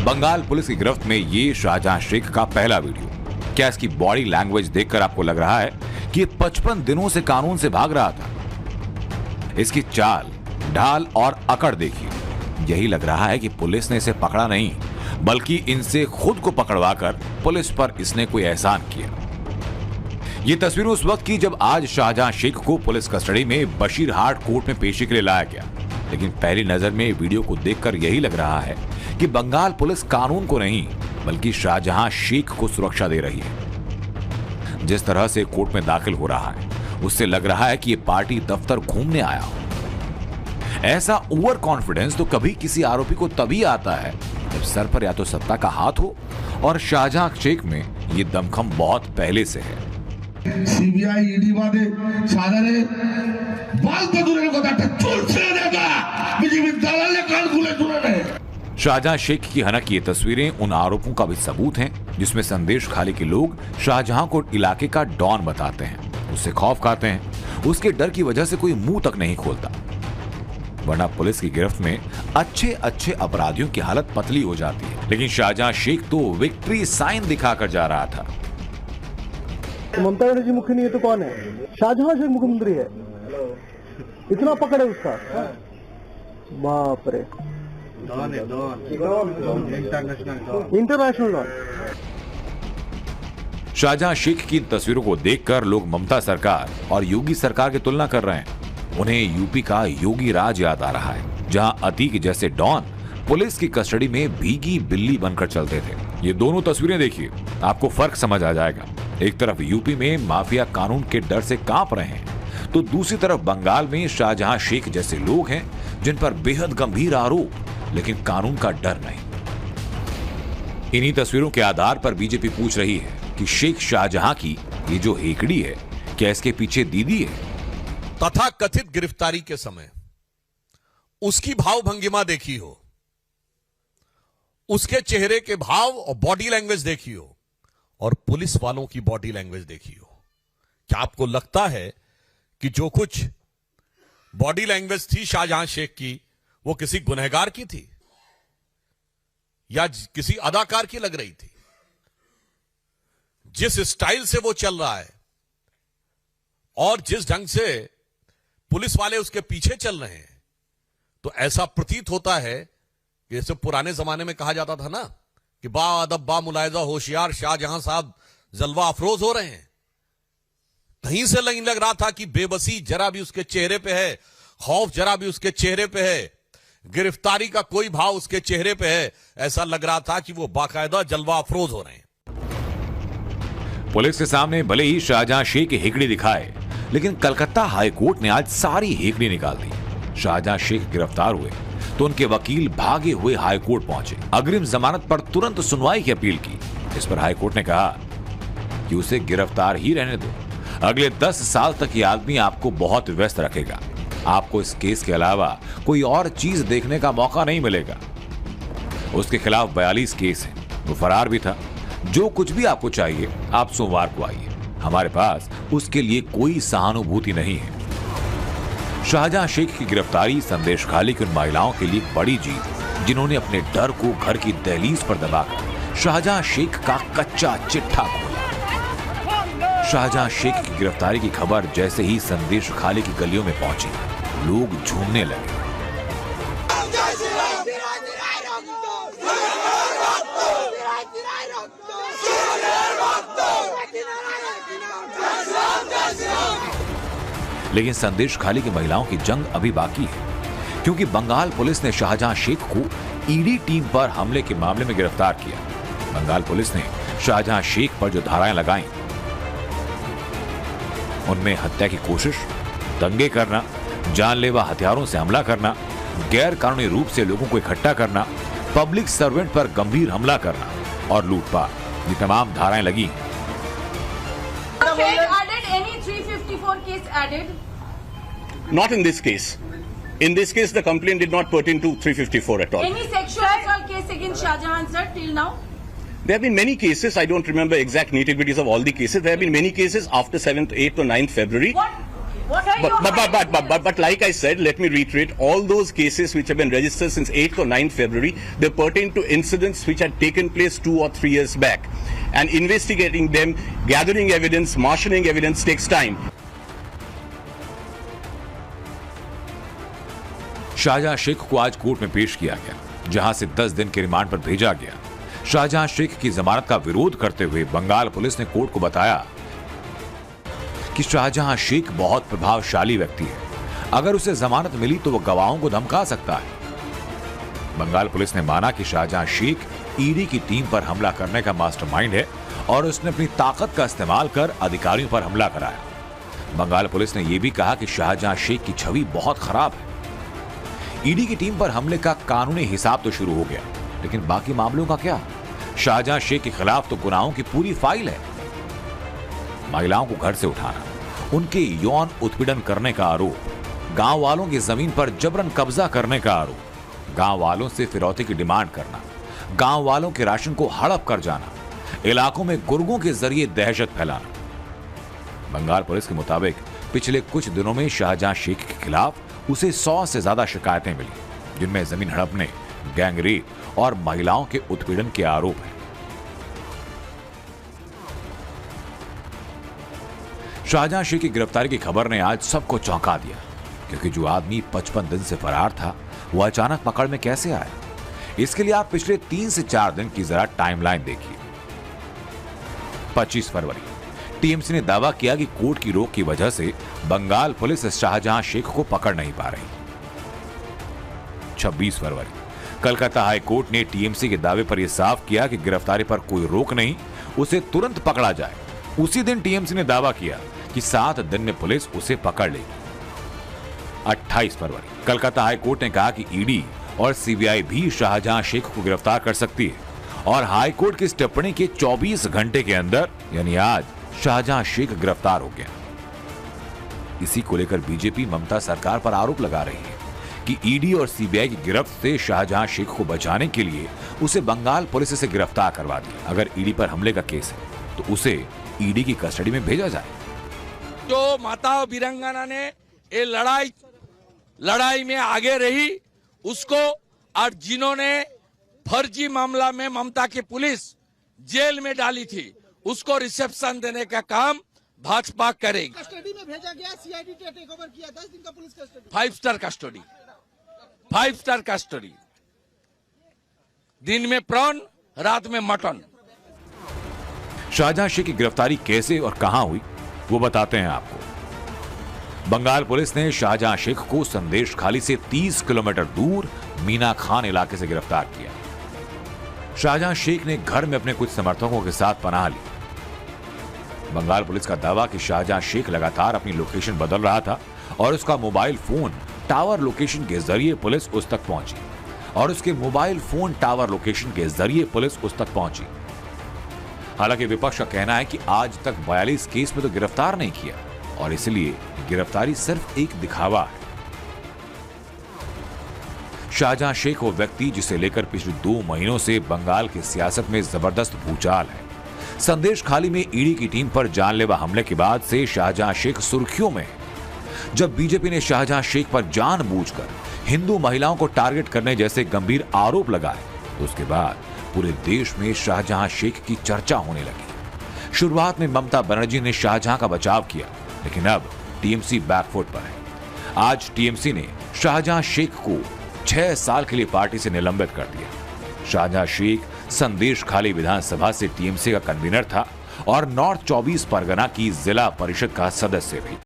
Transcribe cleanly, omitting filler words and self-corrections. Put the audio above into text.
Bengal police की गिरफ्त में ये शाहजहां शेख का पहला वीडियो। क्या इसकी बॉडी लैंग्वेज देखकर आपको लग रहा है कि ये 55 दिनों से कानून से भाग रहा था? इसकी चाल, ढाल और अकड़ देखिए। यही लग रहा है कि पुलिस ने इसे पकड़ा नहीं, बल्कि इनसे खुद को पकड़वाकर पुलिस पर इसने कोई एहसान किया। ये तस्वीर उस वक्त की जब आज शाहजहां शेख को पुलिस कस्टडी में बशीरहाट कोर्ट में पेशी के लिए लाया गया। लेकिन पहली नजर में वीडियो को देखकर यही लग रहा है कि बंगाल पुलिस कानून को नहीं, बल्कि शाहजहां शेख को सुरक्षा दे रही है। जिस तरह से कोर्ट में दाखिल हो रहा है, उससे लग रहा है कि ये पार्टी दफ्तर घूमने आया हो। ऐसा ओवर कॉन्फिडेंस तो कभी किसी आरोपी को तभी आता है जब सर पर या तो सत्ता का हाथ हो, और शाहजहां शेख में ये दमखम बहुत पहले से है। सीबीआई ईडी वादे साधारे बाल तो दूर को दाटे चूल से देगा बीजेपी दलाल ने कान खुले सुने। शाहजहां शेख की हनक ये तस्वीरें उन आरोपों का भी सबूत हैं जिसमें संदेश खाली के लोग शाहजहां को इलाके का डॉन बताते हैं, उससे खौफ खाते हैं, उसके डर की वजह से कोई मुंह तक नहीं खोलता। वरना पुलिस की गिरफ्त में अच्छे अच्छे अपराधियों की हालत पतली हो जाती है। लेकिन शाहजहां शेख तो विक्ट्री साइन दिखाकर जा रहा था। ममता बनर्जी मुख्य नहीं है तो कौन है? शाहजहां शेख मुख्यमंत्री है। इतना पकड़ है उसका, बाप रे। International don. शाहजहां शेख की तस्वीरों को देखकर लोग ममता सरकार और योगी सरकार की तुलना कर रहे हैं। उन्हें यूपी का योगी राज याद आ रहा है, जहां अतीक जैसे डॉन पुलिस की कस्टडी में भीगी बिल्ली बनकर चलते थे। ये दोनों तस्वीरें देखिए, आपको फर्क समझ आ जाएगा। एक तरफ यूपी में माफिया कानून के डर से कांप रहे हैं, तो दूसरी तरफ बंगाल में शाहजहां शेख जैसे लोग हैं जिन पर बेहद गंभीर आरोप, लेकिन कानून का डर नहीं। इन्हीं तस्वीरों के आधार पर बीजेपी पूछ रही है कि शेख शाहजहां की ये जो हेकड़ी है, क्या इसके पीछे दीदी है? तथा कथित गिरफ्तारी के समय उसकी भाव भंगिमा देखी हो, उसके चेहरे के भाव और बॉडी लैंग्वेज देखी हो, और पुलिस वालों की बॉडी लैंग्वेज देखी हो। क्या आपको लगता है कि जो कुछ बॉडी लैंग्वेज थी शाहजहां शेख की, वो किसी गुनहगार की थी या किसी अदाकार की लग रही थी? जिस स्टाइल से वो चल रहा है और जिस ढंग से पुलिस वाले उसके पीछे चल रहे हैं, तो ऐसा प्रतीत होता है कि जैसे पुराने जमाने में कहा जाता था ना कि बा अदब बा मुलायजा होशियार शाहजहां साहब जलवा अफरोज हो रहे हैं। कहीं से नहीं लग रहा था कि बेबसी जरा भी उसके चेहरे पे है, खौफ जरा भी उसके चेहरे पे है, गिरफ्तारी का कोई भाव उसके चेहरे पे है। ऐसा लग रहा था कि वो बाकायदा जलवा अफरोज हो रहे हैं। पुलिस के सामने भले ही शाहजहां शेख की हेकड़ी दिखाए, लेकिन कलकत्ता हाई कोर्ट ने आज सारी हेकड़ी निकाल दी। शाहजहां शेख गिरफ्तार हुए तो उनके वकील भागे हुए हाई कोर्ट पहुंचे, अग्रिम जमानत पर तुरंत सुनवाई की अपील की। इस पर हाई कोर्ट ने कहा कि उसे गिरफ्तार ही रहने दो, अगले 10 साल तक ये आदमी आपको बहुत व्यस्त रखेगा, आपको इस केस के अलावा कोई और चीज देखने का मौका नहीं मिलेगा। उसके खिलाफ 42 केस हैं, वो फरार भी था। जो कुछ भी आपको चाहिए आप सोमवार को आइए, हमारे पास उसके लिए कोई सहानुभूति नहीं है। शाहजहां शेख की गिरफ्तारी संदेश खाली की उन महिलाओं के लिए बड़ी जीत, जिन्होंने अपने डर को घर की दहलीज पर दबाकर शाहजहां शेख का कच्चा चिट्ठा खोला। शाहजहां शेख की गिरफ्तारी की खबर जैसे ही संदेश खाली की गलियों में पहुंची, लोग झूमने लगे। लेकिन संदेश खाली की महिलाओं की जंग अभी बाकी है, क्योंकि बंगाल पुलिस ने शाहजहां शेख को ईडी टीम पर हमले के मामले में गिरफ्तार किया। बंगाल पुलिस ने शाहजहां शेख पर जो धाराएं लगाई, उनमें हत्या की कोशिश, दंगे करना, जानलेवा हथियारों से हमला करना, गैर कानूनी रूप से लोगों को इकट्ठा करना, पब्लिक सर्वेंट पर गंभीर हमला करना और लूटपाट, ये तमाम धाराएं लगी। Not in this case. In this case, the complaint did not pertain to 354 at all. Any sexual assault case against Shahjahan sir till now? There have been many cases. I don't remember exact nitty-gritties of all the cases. There have been many cases after 7th, 8th or 9th February. What? What are you But like I said, let me reiterate, all those cases which have been registered since 8th or 9th February, they pertain to incidents which had taken place 2 or 3 years back. And investigating them, gathering evidence, marshalling evidence takes time. Shahjahan Sheikh को आज court में पेश किया गया, जहां से 10 दिन के रिमांड पर भेजा गया। शाहजहां शेख की जमानत का विरोध करते हुए बंगाल पुलिस ने कोर्ट को बताया कि शाहजहां शेख बहुत प्रभावशाली व्यक्ति है, अगर उसे जमानत मिली तो वह गवाहों को धमका सकता है। बंगाल पुलिस ने माना कि शाहजहां शेख ईडी की टीम पर हमला करने का मास्टरमाइंड है और उसने अपनी ताकत का इस्तेमाल कर अधिकारियों पर हमला कराया। बंगाल पुलिस ने यह भी कहा कि शाहजहां शेख की छवि बहुत खराब है। ईडी की टीम पर हमले का कानूनी हिसाब तो शुरू हो गया, लेकिन बाकी मामलों का क्या? शाहजहां शेख के खिलाफ तो गुनाहों की पूरी फाइल है। महिलाओं को घर से उठाना, उनके यौन उत्पीड़न करने का आरोप, गांव वालों की जमीन पर जबरन कब्जा करने का आरोप, गांव वालों से फिरौती की डिमांड करना, गांव वालों के राशन को हड़प कर जाना, इलाकों में गुर्गों के जरिए दहशत फैलाना। बंगाल पुलिस के मुताबिक पिछले कुछ दिनों में शाहजहां शेख के खिलाफ उसे 100 से ज्यादा शिकायतें मिली, जिनमें जमीन हड़पने, गैंगरेप और महिलाओं के उत्पीड़न के आरोप हैं। शाहजहां शेख की गिरफ्तारी की खबर ने आज सबको चौंका दिया, क्योंकि जो आदमी 55 दिन से फरार था वो अचानक पकड़ में कैसे आया? इसके लिए आप पिछले 3 से 4 दिन की जरा टाइमलाइन देखिए। 25 फरवरी टीएमसी ने दावा किया कि कोर्ट की रोक की वजह से बंगाल पुलिस शाहजहां शेख को पकड़ नहीं पा रही। 26 फरवरी कलकत्ता हाई कोर्ट ने टीएमसी के दावे पर यह साफ किया कि गिरफ्तारी पर कोई रोक नहीं, उसे तुरंत पकड़ा जाए। उसी दिन टीएमसी ने दावा किया कि 7 दिन में पुलिस उसे पकड़ लेगी। 28 फरवरी कलकत्ता हाई कोर्ट ने कहा कि ईडी और सीबीआई भी शाहजहां शेख को गिरफ्तार कर सकती है, और हाई कोर्ट की इस टिप्पणी के 24 घंटे के अंदर यानी आज शाहजहां शेख गिरफ्तार हो गया। इसी को लेकर बीजेपी ममता सरकार पर आरोप लगा रही है कि ईडी और सीबीआई की गिरफ्त से शाहजहां शेख को बचाने के लिए उसे बंगाल पुलिस से गिरफ्तार करवा दिया। अगर ईडी पर हमले का केस है तो उसे ईडी की कस्टडी में भेजा जाए। जो माता वीरांगना ने ये लड़ाई में आगे रही उसको, और जिन्होंने फर्जी मामला में ममता की पुलिस जेल में डाली थी उसको रिसेप्शन देने का काम भाजपा करेगी। कस्टडी में भेजा गया, सीआईडी ने टेक ओवर किया, 10 दिन का police custody, 5 star custody, 5 star custody, दिन में प्रॉन, रात में मटन। शाहजहां शेख की गिरफ्तारी कैसे और कहां हुई वो बताते हैं आपको। बंगाल पुलिस ने शाहजहां शेख को संदेश खाली से 30 किलोमीटर दूर मीना खान इलाके से गिरफ्तार किया। शाहजहां शेख ने घर में अपने कुछ समर्थकों के साथ पनाह ली। बंगाल पुलिस का दावा कि शाहजहां शेख लगातार अपनी लोकेशन बदल रहा था और उसका मोबाइल फोन टावर लोकेशन के जरिए पुलिस उस तक पहुंची, और उसके मोबाइल फोन टावर लोकेशन के जरिए पुलिस उस तक पहुंची। हालांकि विपक्ष का कहना है कि आज तक 42 केस में तो गिरफ्तार नहीं किया, और इसलिए गिरफ्तारी सिर्फ एक दिखावा है। शाहजहां शेख वो व्यक्ति जिसे लेकर पिछले 2 महीनों से बंगाल की सियासत में जबरदस्त भूचाल है। संदेश खाली में ईडी की टीम पर जानलेवा हमले के बाद से शाहजहां शेख सुर्खियों में है। जब बीजेपी ने शाहजहां शेख पर जानबूझकर हिंदू महिलाओं को टारगेट करने जैसे गंभीर आरोप लगाए, तो उसके बाद पूरे देश में शाहजहां शेख की चर्चा होने लगी। शुरुआत में ममता बनर्जी ने शाहजहां का बचाव किया, लेकिन अब टीएमसी बैकफुट पर है। आज टीएमसी ने शाहजहां शेख को 6 साल के लिए पार्टी से निलंबित कर दिया। शाहजहां शेख संदेश खाली विधानसभा से टीएमसी का कन्वीनर था और नॉर्थ 24 परगना की जिला परिषद का सदस्य भी।